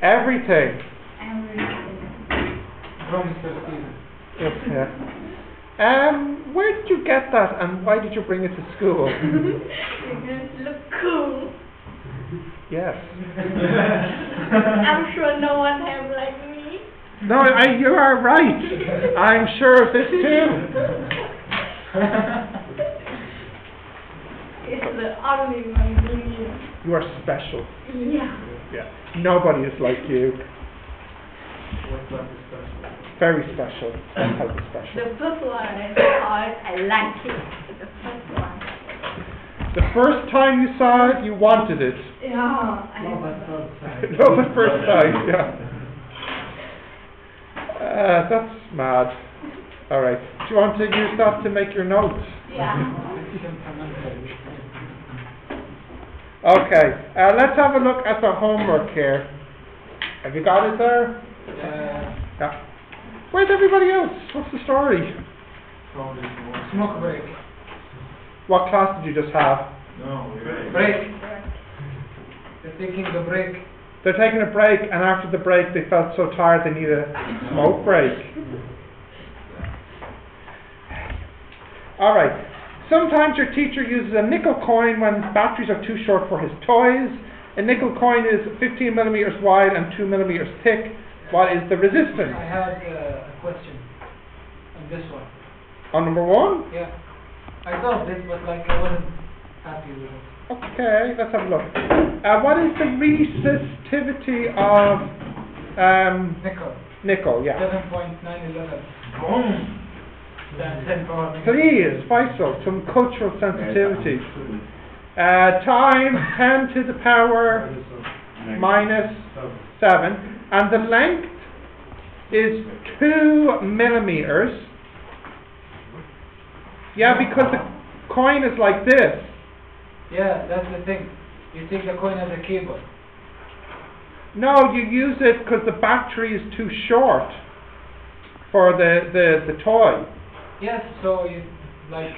Everything. From Mr. Steven. Yeah. Where did you get that, and why did you bring it to school? Because look cool. Yes. I'm sure no one have like me. No, you are right. I'm sure of this too. It's the only one doing it. You are special. Yeah. Yeah. Nobody is like you. What's that special? Very special. That's how it's special. The first one I saw it, I liked it. The first one. The first time you saw it, you wanted it. Yeah. No, the first time, yeah. That's mad. All right. Do you want to use that to make your notes? Yeah. Okay. Let's have a look at the homework here. Have you got it there? Yeah. Where's everybody else? What's the story? Smoke break. What class did you just have? No, Break. They're taking the break. They're taking a break, and after the break they felt so tired they needed a smoke break. Alright. Sometimes your teacher uses a nickel coin when batteries are too short for his toys. A nickel coin is 15 millimeters wide and 2 millimeters thick. What is the resistance? I had a question on this one. On number 1? Yeah. I thought this, but like I wasn't happy with it. Okay, let's have a look. What is the resistivity of Nickel. nickel? Yeah. 7.911. Boom. That's 10 power. Please, Faisal, some cultural sensitivity. Time 10 to the power minus 7, and the length is 2 millimeters. Yeah, because the coin is like this. Yeah, that's the thing. You take the coin as a cable. No, you use it because the battery is too short for the toy. Yes, so you like.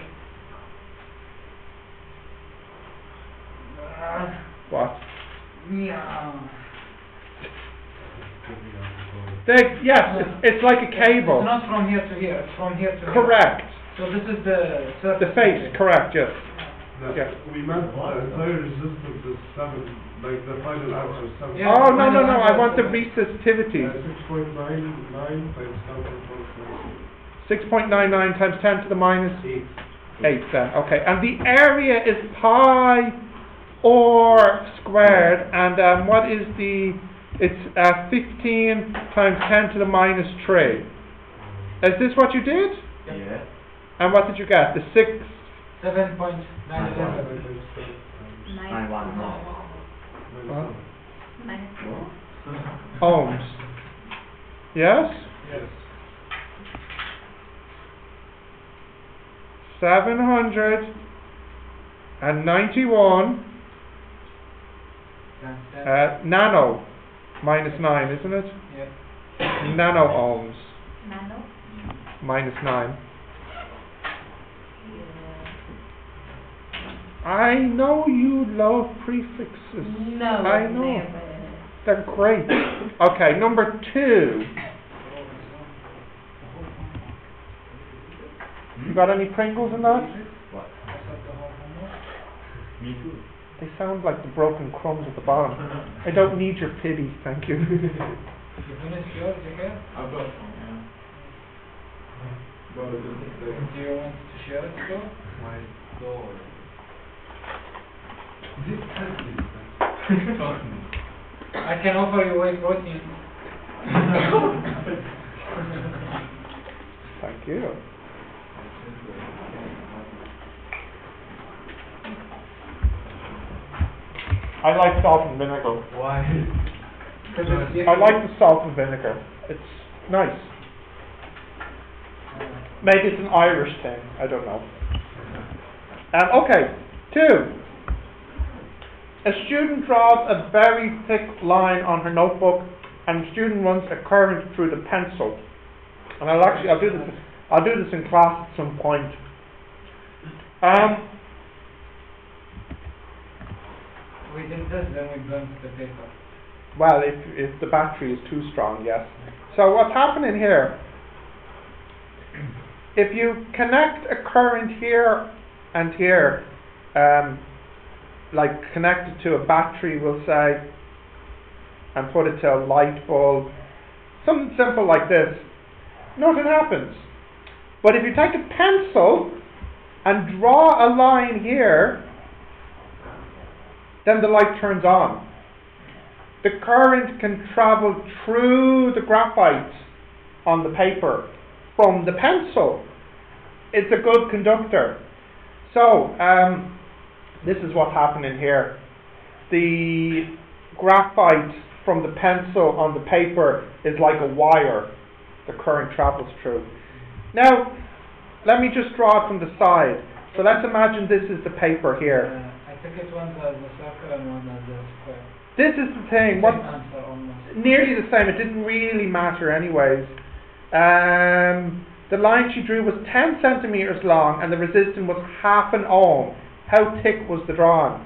What? Yeah. Yes, it's like a cable. It's not from here to here. It's from here to here. Correct. So this is the surface. The face, correct, yes. No, Yeah. we meant the entire resistance is 7, like the final answer is 7. Yeah. Oh, no, I want the resistivity. 6.99 times 6.99 times 10 to the minus 8. 8 then, okay. And the area is pi or squared, and what is the, it's 15 times 10 to the minus 3. Is this what you did? Yeah. And what did you get? The 6? 7.911. 911. Ohms. Yes? Yes. 791 nano minus 9, isn't it? Yeah. Nano ohms Nano? minus 9. I know you love prefixes. No, I know. never. They're great. Okay, number 2. You got any Pringles in that? Me too. They sound like the broken crumbs at the bottom. I don't need your pity, thank you. You finished yours again? I've got some, yeah. But Do you want to share it still? my door. I can offer you whey protein. Thank you. I like salt and vinegar. Why? I like the salt and vinegar. It's nice. Maybe it's an Irish thing. I don't know. Okay, 2. A student draws a very thick line on her notebook, and the student runs a current through the pencil. And I'll do this in class at some point. We did this, then we burnt the paper. Well, if the battery is too strong, yes. So what's happening here, if you connect a current here and here, like connect it to a battery, we'll say, and put it to a light bulb, something simple like this, nothing happens. But if you take a pencil and draw a line here, then the light turns on. The current can travel through the graphite on the paper from the pencil. It's a good conductor. So, this is what's happening here. The graphite from the pencil on the paper is like a wire the current travels through. Now, let me just draw it from the side. So let's imagine this is the paper here. I think it one has a circle and one has a square. This is the thing. Same answer almost. Nearly the same. It didn't really matter anyways. The line she drew was 10 centimeters long and the resistance was half an ohm. How thick was the drawing?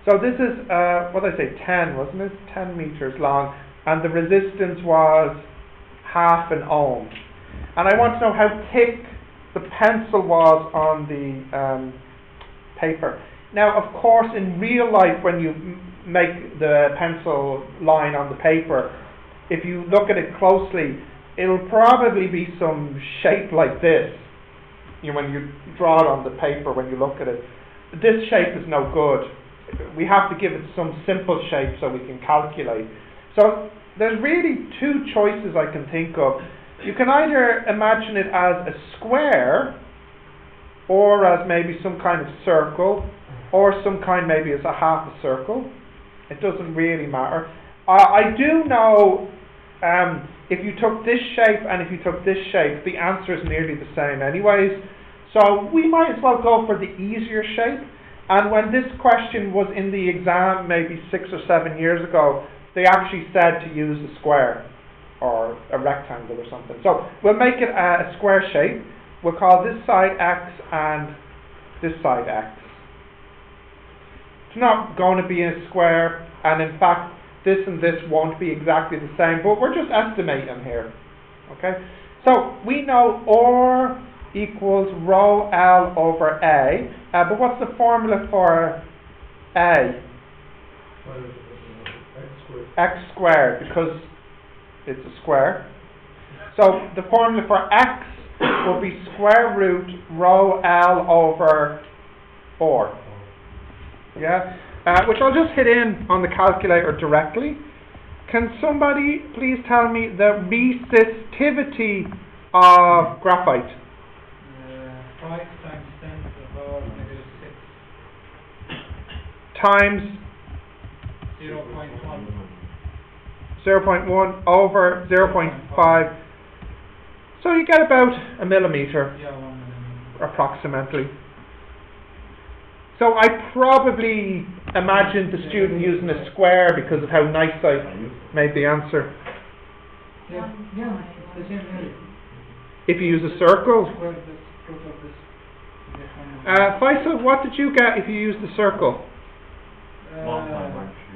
So this is, what did I say, 10, wasn't it? 10 meters long. And the resistance was half an ohm. And I want to know how thick the pencil was on the paper. Now, of course, in real life, when you make the pencil line on the paper, if you look at it closely, it'll probably be some shape like this. When you draw it on the paper, when you look at it, this shape is no good. We have to give it some simple shape so we can calculate. So there's really two choices I can think of. You can either imagine it as a square, or as maybe some kind of circle, or some kind maybe as a half a circle. It doesn't really matter. I do know if you took this shape and if you took this shape, the answer is nearly the same anyways. So we might as well go for the easier shape. And when this question was in the exam maybe 6 or 7 years ago, they actually said to use a square or a rectangle or something. So we'll make it a square shape. We'll call this side X and this side X. It's not going to be a square, and in fact this and this won't be exactly the same, but we're just estimating here. Okay? So we know R equals rho L over A, but what's the formula for A? X squared, because it's a square. So the formula for X will be square root rho L over 4. Yeah? Which I'll just hit in on the calculator directly. Can somebody please tell me the resistivity of graphite? 5 times 10 to the power negative 6. Times 0.1. 0.1 over 0.5. So you get about a millimeter, Yeah, 1 millimeter. approximately. So I probably imagined the student using a square because of how nice I made the answer. Yeah, it's the same area. If you use a circle. Square this, root of this. Faisal, what did you get if you used the circle?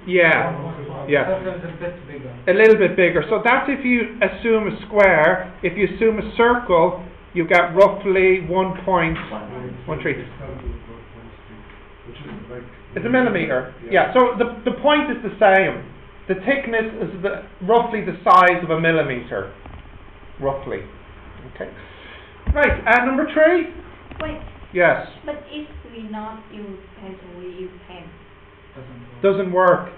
Yeah. Circle is a bit bigger. A little bit bigger. So that's if you assume a square. If you assume a circle, you get roughly 1.13. It's a millimeter. Yeah. So the point is the same. The thickness is roughly the size of a millimeter. Roughly. Okay. Right. Number 3. Wait, Yes. but if we not use pencil, we use pen. Doesn't work.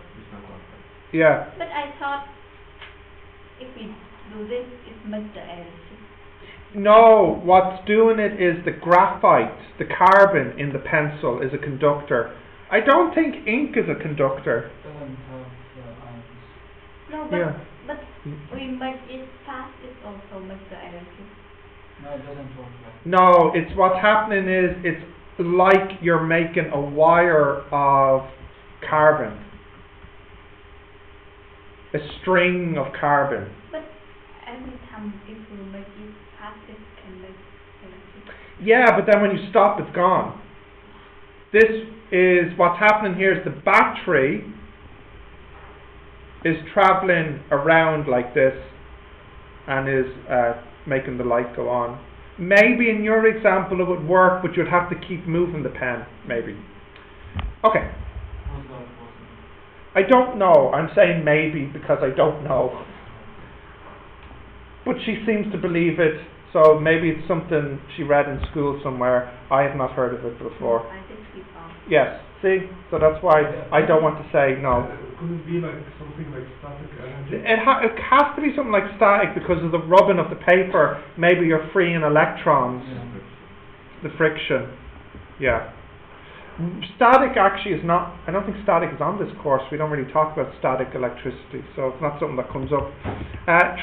Yeah. But I thought if we do this, it makes the energy. No, what's doing it is the graphite, the carbon in the pencil is a conductor. I don't think ink is a conductor. Doesn't have ions. No, but, Yeah. but we make it fast, it also makes the energy. No, it doesn't work like No, it's what's happening is it's like you're making a wire of carbon. A string of carbon. But every time if we make it fast, it can make energy. Yeah, but then when you stop, it's gone. This is what's happening here is the battery is traveling around like this and is making the light go on. Maybe in your example it would work, but you'd have to keep moving the pen, maybe. Okay. I don't know. I'm saying maybe because I don't know. But she seems to believe it, so maybe it's something she read in school somewhere. I have not heard of it before. I think we found. Yes, see? So that's why I don't want to say no. Could it be like something like static energy? It has to be something like static because of the rubbing of the paper. Maybe you're freeing electrons. The friction. Yeah. Static actually is not, I don't think static is on this course. We don't really talk about static electricity, so it's not something that comes up.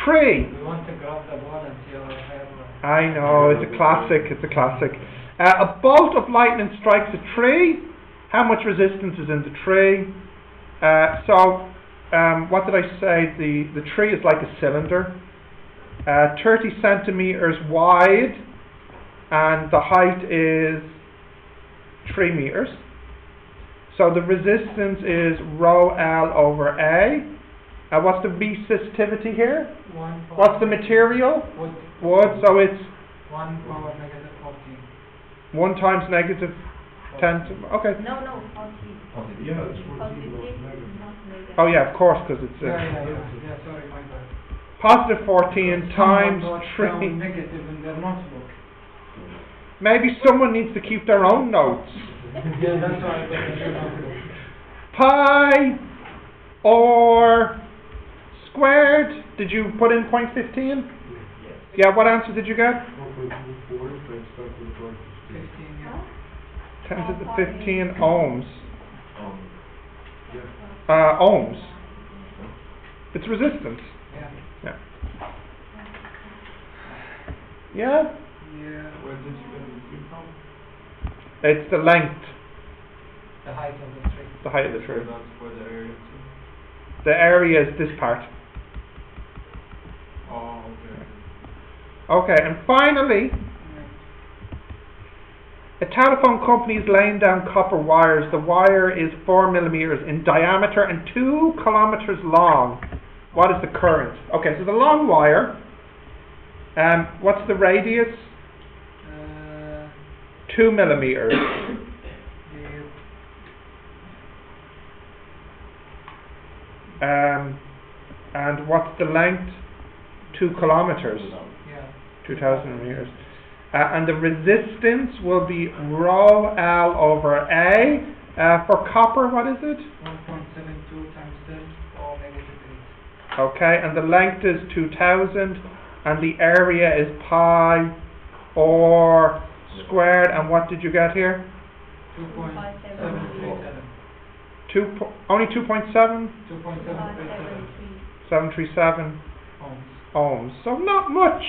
Tree. We want to grab the ball and see how it happens. I know, it's a classic, it's a classic. A bolt of lightning strikes a tree. How much resistance is in the tree? What did I say? The tree is like a cylinder. 30 centimeters wide, and the height is 3 meters. So the resistance is rho L over A. What's the resistivity here? What's the material? Wood. So it's 1 power negative 14. 1 times negative 10 to, okay. No, 14. Yeah, it's Because 14 it was is negative. not negative. Oh yeah, of course, because it's Yeah, sorry, my bad. positive 14 times Someone wrote 3. down negative in their notebook. Maybe someone needs to keep their own notes. Yeah, that's why I got the notebook. Pi or squared. Did you put in 0.15? Yeah, what answer did you get? 1.24 times 10 to the power 15. 15, yeah. Huh? 10 to the 15 ohms. Yeah. Ohms. It's resistance. Yeah. Yeah. Yeah? Yeah. Where did you get the 3 from? It's the length, The height of the tree. the height of the tree. That's for the area too. The area is this part. Oh, okay. Okay, and finally, a telephone company is laying down copper wires. The wire is 4 millimeters in diameter and 2 kilometers long. What is the current? Okay, so the long wire, what's the radius? 2 millimeters. And what's the length? 2 kilometers. Yeah. 2,000 meters. And the resistance will be rho L over A. For copper, what is it? 1.72 times 10 or negative 8. Okay, and the length is 2,000, and the area is pi or squared. And what did you get here? 2.737. Only 2.7? 2.737 737 ohms. ohms. So not much.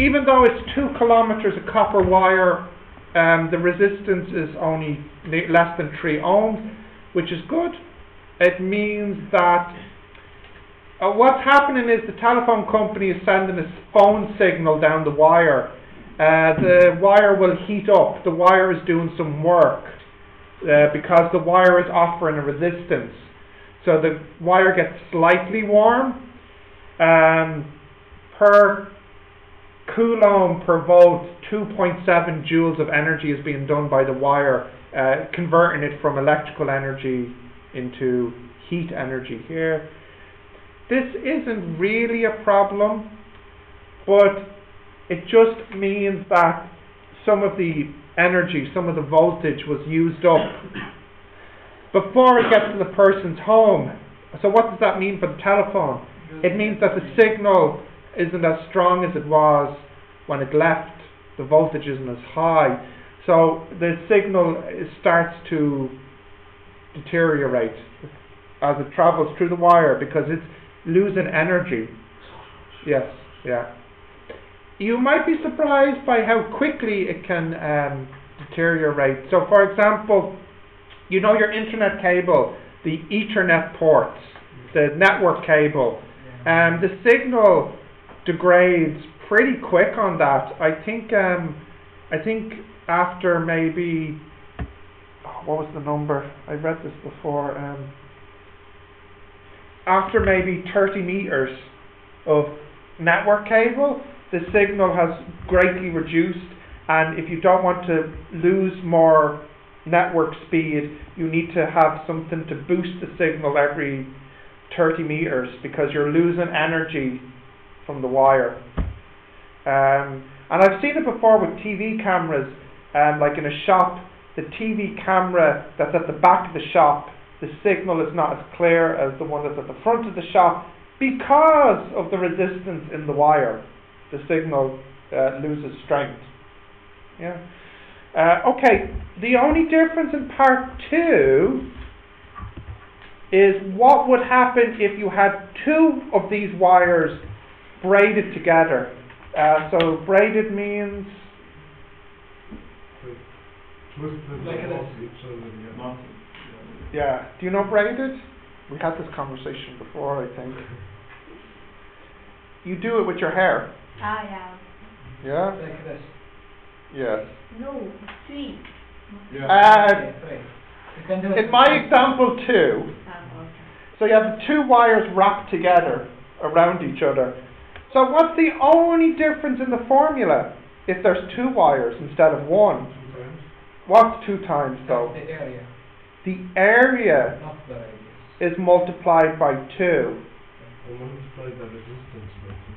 Even though it's 2 kilometers of copper wire, the resistance is only less than 3 ohms, which is good. It means that what's happening is the telephone company is sending a phone signal down the wire. The wire will heat up. The wire is doing some work because the wire is offering a resistance. So the wire gets slightly warm. Per coulomb per volt, 2.7 joules of energy is being done by the wire, converting it from electrical energy into heat energy here. This isn't really a problem, but it just means that some of the energy, some of the voltage was used up before it gets to the person's home. So what does that mean for the telephone? It means that the signal isn't as strong as it was when it left. The voltage isn't as high. So the signal starts to deteriorate as it travels through the wire because it's losing energy. Yes, yeah. You might be surprised by how quickly it can deteriorate. So for example, you know your internet cable, the Ethernet ports, the network cable, the signal degrades pretty quick on that. I think after maybe, what was the number? I read this before. after maybe 30 meters of network cable, the signal has greatly reduced, and if you don't want to lose more network speed, you need to have something to boost the signal every 30 meters because you're losing energy from the wire. And I've seen it before with TV cameras, like in a shop, the TV camera that's at the back of the shop, the signal is not as clear as the one that's at the front of the shop because of the resistance in the wire. The signal loses strength. Yeah. Okay, the only difference in part 2 is what would happen if you had 2 of these wires braided together. So braided means Twisted Like and this. off each other, yeah. yeah. Do you know braided? We had this conversation before, I think. You do it with your hair. Ah, yeah. Yeah? Like this. Yes. No, 3. Okay, right. You can do it. In my example 2, Okay. so you have the 2 wires wrapped together around each other. So what's the only difference in the formula if there's 2 wires instead of 1? Sometimes. What's 2 times though? The area, The area not the radius. is multiplied by 2. Or multiply the resistance by two.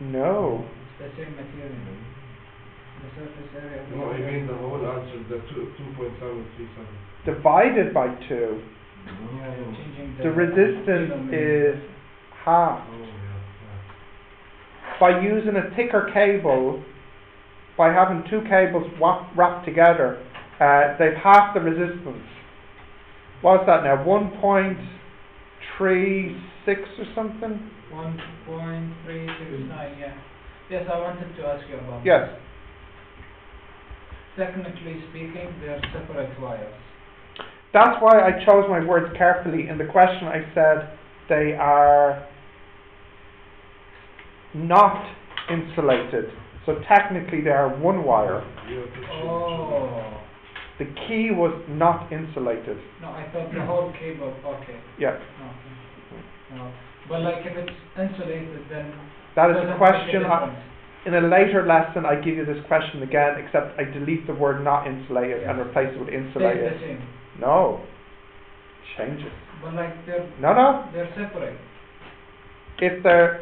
No. It's the same material. The surface area. of the No, I wire. mean the whole answer, the 2.737. Divided by 2. Yeah, you're changing The resistance is half. Oh, yeah. By using a thicker cable, by having 2 cables wrapped together, they've half the resistance. What's that now? 1.36 or something? 1.369, yeah. Yes, I wanted to ask you about Yes. that. Technically speaking, they are separate wires. That's why I chose my words carefully. In the question I said they are not insulated. So technically they are 1 wire. You have to change. Oh. The key was not insulated. No, I thought the whole cable, okay. Yeah. No. But like if it's insulated, then That is doesn't a make question. difference. In a later lesson I give you this question again, except I delete the word not insulated and Yes. replace it with Stays insulated. the same. No. Change it. But like they're No. separate. If they're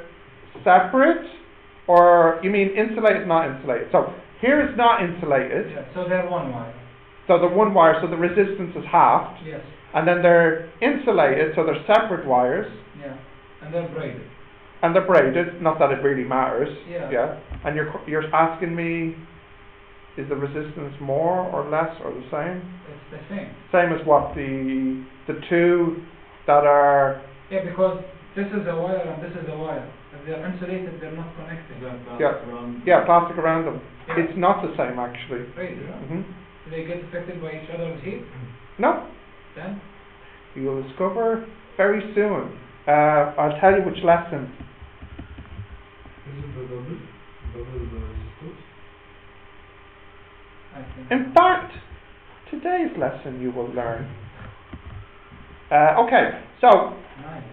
separate, or you mean insulated, not insulated. So here is not insulated. Yeah. So they're 1 wire. So the 1 wire, so the resistance is halved. Yes. And then they're insulated, so they're separate wires. Yeah. And they're braided. And they're braided, not that it really matters. Yeah. And you're asking me, is the resistance more or less or the same? It's the same. Same as what the 2 that are, Yeah, because this is a wire and this is a wire. If they're insulated, they're not connected. plastic around them. Yeah. It's not the same actually. Braided. hmm Do they get affected by each other's heat? No, Then? you will discover very soon. I'll tell you which lesson. Is it the double resistance? I think. In fact, today's lesson you will learn. Okay, so Nice.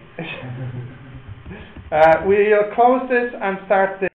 we'll close this and start this.